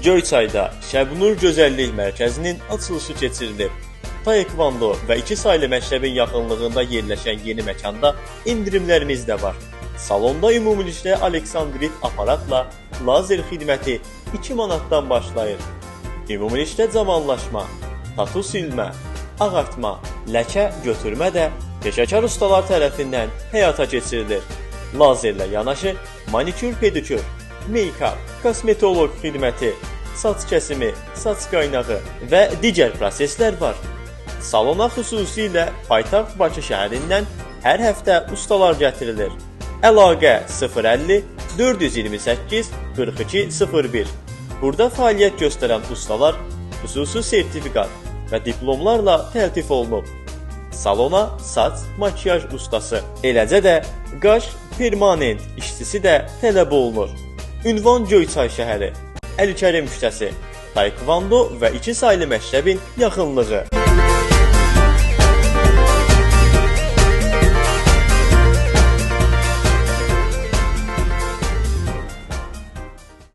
Göyçayda Şəbnur Gözəllik Mərkəzinin açılışı keçirilib. Taekvondo və 2 saylı məktəbin yaxınlığında yerləşən yeni məkanda indirimlərimiz də var. Salonda ümumilikdə Aleksandrit aparatla lazer xidməti 2 manatdan başlayır. Ümumilikdə cavanlaşma, tatu silmə, ağartma, ləkə götürmə də peşəkar ustalar tərəfindən həyata keçirilir. Lazerlə yanaşı manikür, pedikür, meykap, kosmetoloq xidməti, saç kəsimi, saç qaynağı və digər proseslər var. Salona xüsusilə paytaxt Bakı şəhərindən hər həftə ustalar gətirilir. Əlaqə 050 428 4201. Burada fəaliyyət göstərən ustalar xüsusi sertifikat və diplomlarla təltif olunub. Salona saç, makyaj ustası, eləcə də qaş permanent işçisi də tələb olunur. Ünvan Göyçay şəhəri, Əli Kərim küçəsi, Taekvondo və 2 saylı məktəbin yaxınlığı.